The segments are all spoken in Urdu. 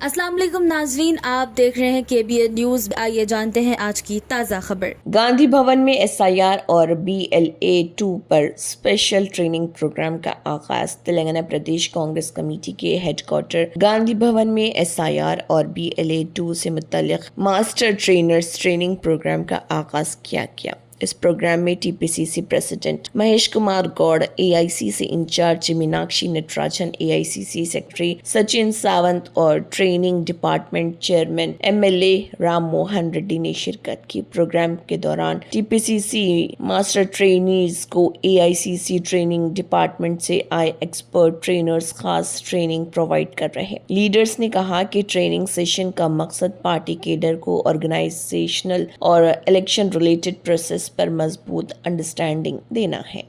السلام علیکم ناظرین، آپ دیکھ رہے ہیں KBN نیوز۔ آئیے جانتے ہیں آج کی تازہ خبر۔ گاندھی بھون میں SIR اور BLA-2 پر اسپیشل ٹریننگ پروگرام کا آغاز۔ تلنگانہ پردیش کانگریس کمیٹی کے ہیڈ کوارٹر گاندھی بھون میں SIR اور BLA-2 سے متعلق ماسٹر ٹرینرز ٹریننگ پروگرام کا آغاز کیا گیا۔ اس پروگرام میں TPCC president Mahesh Kumar Goud, AICC incharge Meenakshi Natarajan, AICC secretary Sachin Sawant اور training department chairman MLA Ram Mohan Reddy نے شرکت کی۔ پروگرام کے دوران TPCC ماسٹر ٹرینیز کو AICC ٹریننگ ڈپارٹمنٹ سے آئے ایکسپرٹ ٹرینرز خاص ٹریننگ پرووائڈ کر رہے۔ لیڈرز نے کہا کہ ٹریننگ سیشن کا مقصد پارٹی کیڈر کو آرگنائزیشنل اور الیکشن ریلیٹڈ پروسیس پر مضبوط انڈرسٹینڈنگ دینا ہے۔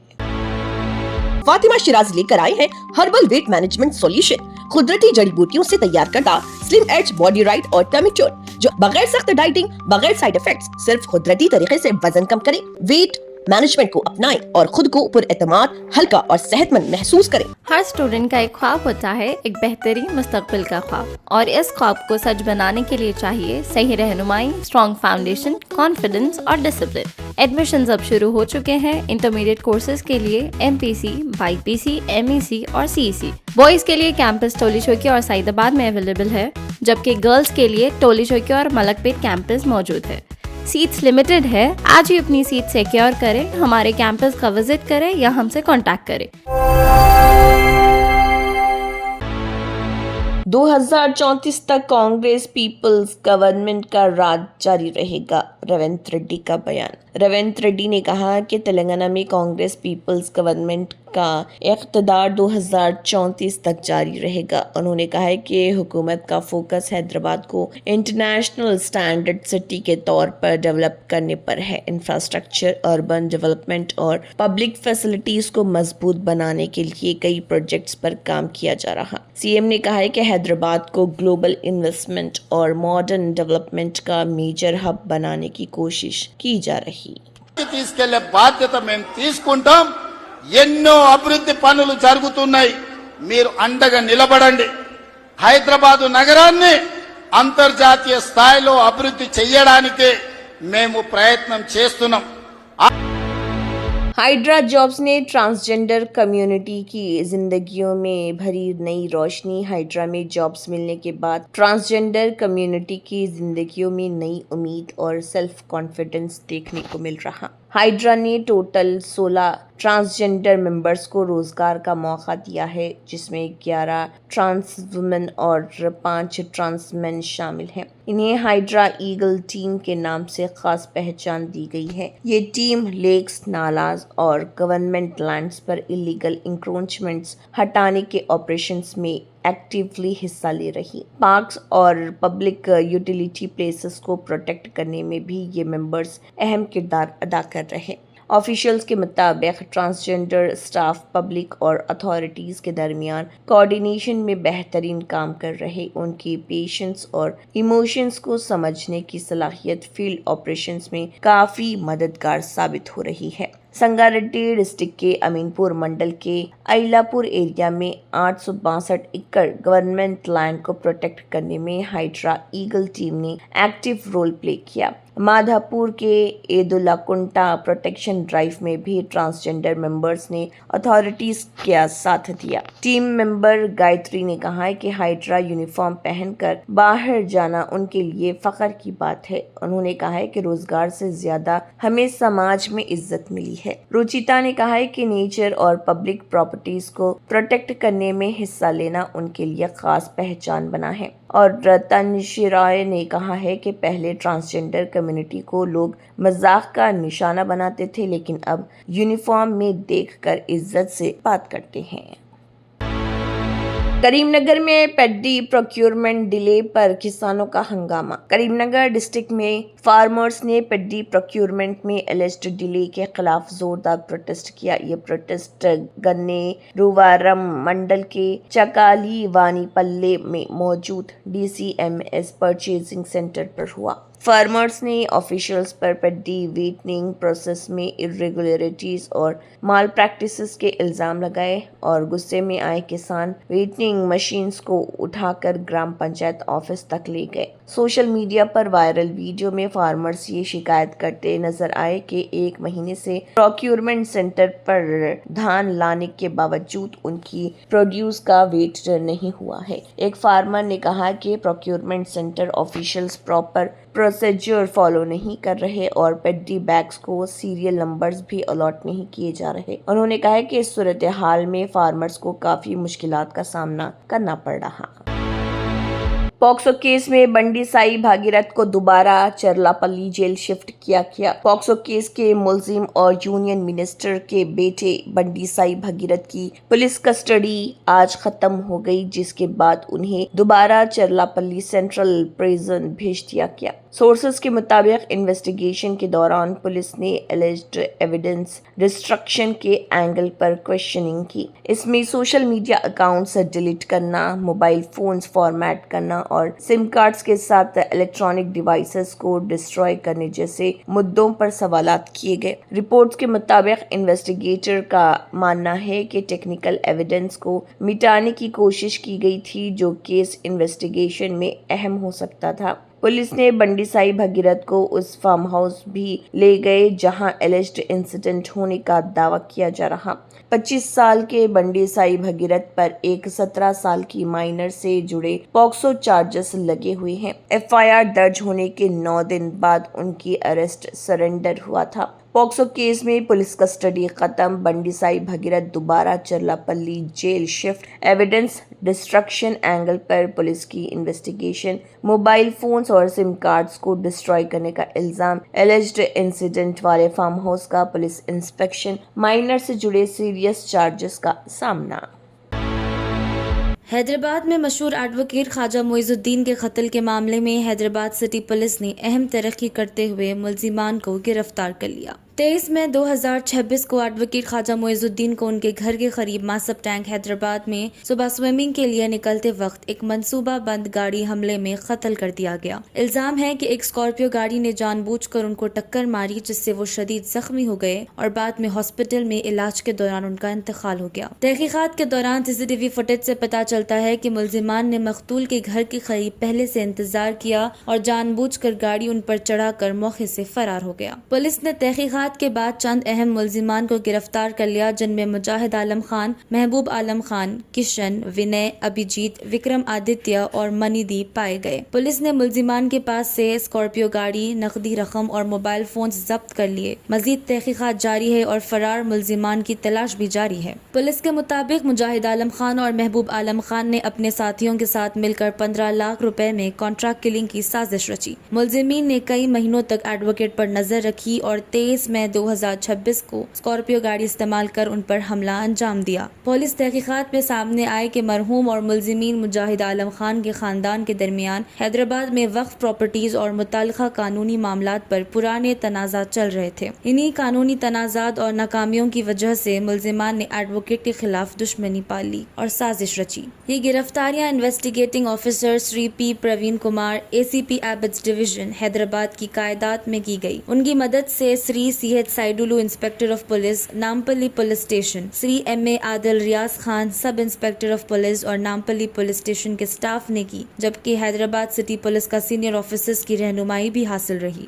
فاطمہ شیراز لے کر آئے ہیں ہربل ویٹ مینجمنٹ سولوشن، قدرتی جڑی بوٹیوں سے تیار کردہ سلم ایج باڈی رائٹ اور ٹرمک ٹون، جو بغیر سخت ڈائٹنگ، بغیر سائیڈ افیکٹس، صرف قدرتی طریقے سے وزن کم کریں۔ ویٹ مینجمنٹ کو اپنائیں اور خود کو پر اعتماد، ہلکا اور صحت مند محسوس کریں۔ ہر اسٹوڈنٹ کا ایک خواب ہوتا ہے، ایک بہترین مستقبل کا خواب، اور اس خواب کو سچ بنانے کے لیے چاہیے صحیح رہنمائی، اسٹرانگ فاؤنڈیشن، کانفیڈنس اور ڈسپلن۔ ایڈمیشنز اب شروع ہو چکے ہیں انٹرمیڈیٹ کورسز کے لیے MPC، BPC، MEC اور CEC۔ بوائز کے لیے کیمپس ٹولی چوکی اور سعید آباد میں اویلیبل ہے، جبکہ گرلز کے لیے ٹولی چوکی اور ملک پیٹ کیمپس موجود ہے۔ سیٹس لمیٹڈ ہے، آج ہی اپنی سیٹ سیکیور کریں، ہمارے کیمپس کا وزٹ کریں یا ہم سے کانٹیکٹ کریں۔ 2034 تک کانگریس پیپلز گورنمنٹ کا راج جاری رہے گا، ریونت ریڈی کا بیان۔ ریونت ریڈی نے کہا کہ تلنگانہ میں کانگریس پیپلز گورنمنٹ کا اقتدار 2034 تک جاری رہے گا۔ انہوں نے کہا کہ حکومت کا فوکس حیدرآباد کو انٹرنیشنل سٹینڈرڈ سٹی کے طور پر ڈیولپ کرنے پر ہے۔ انفراسٹرکچر، اربن ڈیولپمنٹ اور پبلک فیسلٹیز کو مضبوط بنانے کے لیے کئی پروجیکٹس پر کام کیا جا رہا۔ CM نے کہا کہ حیدرآباد کو گلوبل انویسٹمنٹ اور ماڈرن ڈیولپمنٹ کا میجر ہب بنانے کی کوشش کی جا رہی۔ తీసుకెళ్లే బాధ్యత మేము తీసుకుంటాం। ఎన్నో అభివృద్ధి పనులు జరుగుతున్నాయి, మీరు అండగా నిలబడండి। హైదరాబాదు నగరాన్ని అంతర్జాతీయ స్థాయిలో అభివృద్ధి చేయడానికే మేము ప్రయత్నం చేస్తున్నాం। ہائیڈرا جابس نے ٹرانسجنڈر کمیونٹی کی زندگیوں میں بھری نئی روشنی۔ ہائیڈرا میں جابس ملنے کے بعد ٹرانسجنڈر کمیونٹی کی زندگیوں میں نئی امید اور سیلف کانفیڈنس دیکھنے کو مل رہا۔ ہائیڈرا نے ٹوٹل 16 ٹرانسجنڈر ممبرز کو روزگار کا موقع دیا ہے، جس میں 11 ٹرانس وومن اور 5 ٹرانس مین شامل ہیں۔ انہیں ہائیڈرا ایگل ٹیم کے نام سے خاص پہچان دی گئی ہے۔ یہ ٹیم لیکس، نالاز اور گورنمنٹ لینڈز پر الیگل انکروچمنٹس ہٹانے کے آپریشنز میں ایکٹیولی حصہ لے رہی۔ پارکس اور پبلک یوٹیلیٹی پلیسز کو پروٹیکٹ کرنے میں بھی یہ ممبرز اہم کردار ادا کر رہے۔ آفیشلز کے مطابق ٹرانسجنڈر اسٹاف پبلک اور اتھارٹیز کے درمیان کوآرڈینیشن میں بہترین کام کر رہے۔ ان کی پیشنس اور ایموشنز کو سمجھنے کی صلاحیت فیلڈ آپریشنز میں کافی مددگار ثابت ہو رہی ہے۔ سنگاریڈی ڈسٹرکٹ کے امین پور منڈل کے ایلا پور ایریا میں 862 ایکڑ گورنمنٹ لینڈ کو پروٹیکٹ کرنے میں ہائیڈرا ایگل ٹیم نے ایکٹیو رول پلے کیا۔ مادھا پور کے عید اللہ کنٹا پروٹیکشن ڈرائیو میں بھی ٹرانسجنڈر ممبرز نے اتھارٹیز کا ساتھ دیا۔ ٹیم ممبر گایتری نے کہا کہ ہائیڈرا یونیفارم پہن کر باہر جانا ان کے لیے فخر کی بات ہے۔ انہوں نے کہا کہ روزگار سے زیادہ ہمیں سماج میں عزت ملی ہے۔ روچیتا نے کہا کہ نیچر اور پبلک پراپرٹیز کو پروٹیکٹ کرنے میں حصہ لینا ان کے لیے خاص پہچان بنا ہے۔ اور تنشی رائے نے کہا ہے کہ پہلے ٹرانسجنڈر کمیونٹی کو لوگ مذاق کا نشانہ بناتے تھے، لیکن اب یونیفارم میں دیکھ کر عزت سے بات کرتے ہیں۔ کریم نگر میں پیڈی پروکیورمنٹ ڈیلے پر کسانوں کا ہنگامہ۔ کریم نگر ڈسٹرکٹ میں فارمرز نے پیڈی پروکیورمنٹ میں الجڈ ڈیلے کے خلاف زوردار پروٹیسٹ کیا۔ یہ پروٹیسٹ گنے رووارم منڈل کے چکالی وانی پلے میں موجود DCMS پرچیزنگ سینٹر پر ہوا۔ فارمرز نے آفیشلز پر پیڈی ویٹنگ پروسیس میں irregularities اور مال پریکٹسز کے الزام لگائے اور غصے میں آئے کسان ویٹنگ مشینز کو اٹھا کر گرام پنچایت آفس تک لے گئے۔ سوشل میڈیا پر وائرل ویڈیو میں فارمرز یہ شکایت کرتے نظر آئے کہ 1 مہینے سے پروکیورمنٹ سینٹر پر دھان لانے کے باوجود ان کی پروڈیوس کا ویٹ نہیں ہوا ہے۔ ایک فارمر نے کہا کہ procurement centre officials proper procedure follow نہیں کر رہے اور پیڈی بیگز کو سیریل نمبرز بھی الاٹ نہیں کیے جا رہے۔ انہوں نے کہا کہ اس صورتحال میں فارمرز کو کافی مشکلات کا سامنا کرنا پڑ رہا۔ پوکسو کیس میں بنڈی سائی بھاگیرتھ کو دوبارہ چرلاپلی جیل شفٹ کیا گیا۔ پوکسو کیس کے ملزم اور یونین منسٹر کے بیٹے بنڈی سائی بھاگیرتھ کی پولیس کسٹڈی آج ختم ہو گئی، جس کے بعد انہیں دوبارہ چرلاپلی سینٹرل پریزن بھیج دیا گیا۔ سورسز کے مطابق انویسٹیگیشن کے دوران پولیس نے اللیجڈ ایویڈنس ڈسٹرکشن کے اینگل پر کویشچننگ کی۔ اس میں سوشل میڈیا اکاؤنٹس ڈیلیٹ کرنا، موبائل فونز فارمیٹ کرنا اور سم کارڈز کے ساتھ الیکٹرانک ڈیوائسز کو ڈسٹروائے کرنے جیسے مدعوں پر سوالات کیے گئے۔ رپورٹس کے مطابق انویسٹیگیٹر کا ماننا ہے کہ ٹیکنیکل ایویڈنس کو مٹانے کی کوشش کی گئی تھی جو کیس انویسٹیگیشن میں اہم ہو سکتا تھا۔ پولیس نے بنڈی سائی بھاگیرتھ کو اس فارم ہاؤس بھی لے گئے جہاں اللیجڈ انسیڈنٹ ہونے کا دعویٰ کیا جا رہا۔ 25 سال کے بنڈی سائی بھاگیرتھ پر ایک 17 سال کی مائنر سے جڑے پوکسو چارجز لگے ہوئے ہیں۔ FIR درج ہونے کے 9 دن بعد ان کی اریسٹ سرنڈر ہوا تھا۔ پوکسو کیس میں پولیس کسٹڈی ختم، بنڈی سائی بھاگیرتھ دوبارہ Cherlapally jail shift, evidence destruction angle پر پولیس کی انویسٹیگیشن، موبائل فونز اور سم کارڈز کو ڈسٹرائے کرنے کا الزام، اللیجڈ انسیڈنٹ والے فارم ہاؤس کا پولیس انسپیکشن، مائنر سے جڑے سیریس چارجز کا سامنا۔ حیدرآباد میں مشہور ایڈوکیٹ خواجہ معیز الدین کے قتل کے معاملے میں حیدرآباد سٹی پولیس نے اہم ترقی کرتے ہوئے ملزمان کو گرفتار کر لیا۔ 23 مئی 2026 کو ایڈوکیٹ خواجہ معیز الدین کو ان کے گھر کے قریب ماسب ٹینک حیدرآباد میں صبح سوئمنگ کے لیے نکلتے وقت ایک منصوبہ بند گاڑی حملے میں قتل کر دیا گیا۔ الزام ہے کہ ایک اسکارپیو گاڑی نے جان بوجھ کر ان کو ٹکر ماری جس سے وہ شدید زخمی ہو گئے اور بعد میں ہاسپٹل میں علاج کے دوران ان کا انتقال ہو گیا۔ تحقیقات کے دوران CCTV فوٹیج سے پتہ چلتا ہے کہ ملزمان نے مقتول کے گھر کے قریب پہلے سے انتظار کیا اور جان بوجھ کر گاڑی ان پر چڑھا کر موقع سے فرار ہو گیا۔ پولیس نے تحقیقات کے بعد چند اہم ملزمان کو گرفتار کر لیا جن میں مجاہد عالم خان، محبوب عالم خان، کشن، ونے، ابھیجیت، وکرم آدتیہ اور منی دیپ پائے گئے۔ پولیس نے ملزمان کے پاس سے اسکارپیو گاڑی، نقدی رقم اور موبائل فونز ضبط کر لیے۔ مزید تحقیقات جاری ہے اور فرار ملزمان کی تلاش بھی جاری ہے۔ پولیس کے مطابق مجاہد عالم خان اور محبوب عالم خان نے اپنے ساتھیوں کے ساتھ مل کر 15 لاکھ روپے میں کانٹریکٹ کلنگ کی سازش رچی۔ ملزمین نے کئی مہینوں تک ایڈوکیٹ پر نظر رکھی اور 23 مئی 2026 کو اسکارپیو گاڑی استعمال کر ان پر حملہ انجام دیا۔ پولیس تحقیقات میں سامنے آئے کہ مرحوم اور ملزمین مجاہد عالم خان کے خاندان کے درمیان حیدرآباد میں وقف پراپرٹیز اور متعلقہ قانونی معاملات پر پرانے تنازعات چل رہے تھے۔ انہی قانونی تنازعات اور ناکامیوں کی وجہ سے ملزمان نے ایڈوکیٹ کے خلاف دشمنی پالی اور سازش رچی۔ یہ گرفتاریاں investigating officer Sri P Praveen Kumar, ACP Abids division Hyderabad کی قائدات میں کی گئی۔ ان کی مدد سے Sri CH Saidulu inspector of police Nampally police station, Sri MA Adil Riaz Khan sub inspector of police اور نامپلی پولیس اسٹیشن کے سٹاف نے کی، جبکہ حیدرآباد سٹی پولیس کا سینئر آفیسرز کی رہنمائی بھی حاصل رہی۔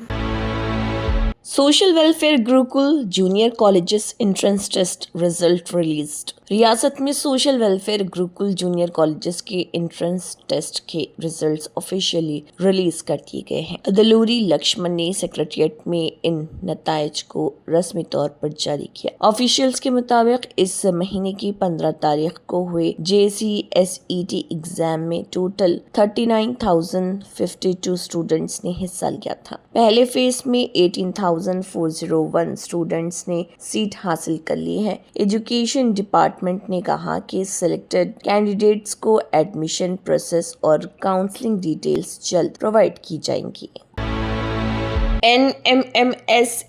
Social welfare Gurukul junior colleges entrance test result released. ریاست میں social welfare Gurukul junior colleges کے انٹرنس ٹیسٹ کے ریزلٹس آفیشیلی ریلیز کر دیے گئے ہیں۔ دلوری لکشمن نے سیکریٹریٹ میں ان نتائج کو رسمی طور پر جاری کیا۔ آفیشیلز کے مطابق اس مہینے کی 15 تاریخ کو ہوئے JCSET ایگزام میں ٹوٹل 39,052 اسٹوڈنٹس نے حصہ لیا تھا۔ پہلے فیز میں 18,401 اسٹوڈنٹس نے سیٹ حاصل کر لی ہے۔ ایجوکیشن ڈپارٹمنٹ نے کہا کہ سلیکٹڈ کینڈیڈیٹس کو ایڈمیشن پروسیس اور کاؤنسلنگ ڈیٹیلز جلد پرووائڈ کی جائیں گی۔ NMMS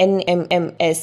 NMMS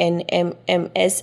NMMS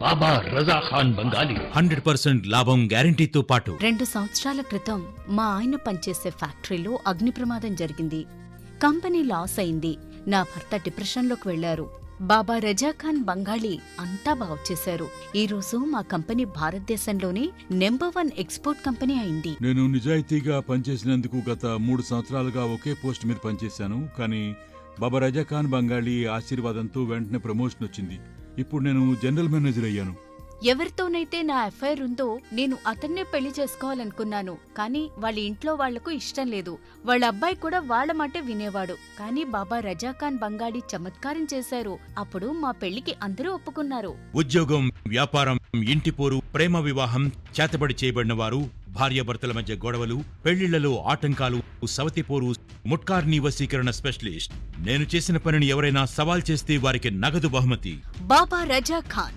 బాబా రజా ఖాన్ బంగాలి 100% లాభం గ్యారంటీతో పాటు 2 సంవత్సరాల క్రితం మా ఆయన పనిచేసే ఫ్యాక్టరీలో అగ్ని ప్రమాదం జరిగింది. కంపెనీ లాస్ అయింది. నా భర్త డిప్రెషన్లోకి వెళ్లారు. బాబా రజాఖాన్ బంగాళీ అంతా బాగుచేశారు. ఈ రోజు మా కంపెనీ భారతదేశంలోనే నెంబర్ 1 ఎక్స్పోర్ట్ కంపెనీ అయింది. నేను నిజాయితీగా పనిచేసినందుకు గత 3 సంవత్సరాలుగా ఒకే పోస్ట్ మీద పనిచేశాను. కానీ బాబా రజాఖాన్ బంగాళీ ఆశీర్వాదంతో వెంటనే ప్రమోషన్ వచ్చింది. ఇప్పుడు నేను జనరల్ మేనేజర్ అయ్యాను. ఎవరితోనైతే నా అఫైర్ ఉందో నేను అతన్నే పెళ్లి చేసుకోవాలనుకున్నాను. కానీ వాళ్ళ ఇంట్లో వాళ్లకు ఇష్టం లేదు. వాళ్ళ అబ్బాయి కూడా వాళ్ళ మాటే వినేవాడు. కానీ బాబా రజాఖాన్ బంగాళీ చమత్కారం చేశారు. అప్పుడు మా పెళ్లికి అందరూ ఒప్పుకున్నారు. ఉద్యోగం, వ్యాపారం, ఇంటి పోరు, ప్రేమ వివాహం, చేతబడి చేయబడిన వారు, భార్యాభర్తల మధ్య గొడవలు, పెళ్లిళ్లలో ఆటంకాలు, సవతిపోరు, ముట్కార్నీ వశీకరణ స్పెషలిస్ట్. నేను చేసిన పనిని ఎవరైనా సవాల్ చేస్తే వారికి నగదు బహుమతి. బాబా రజాఖాన్,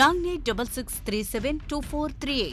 9866372438।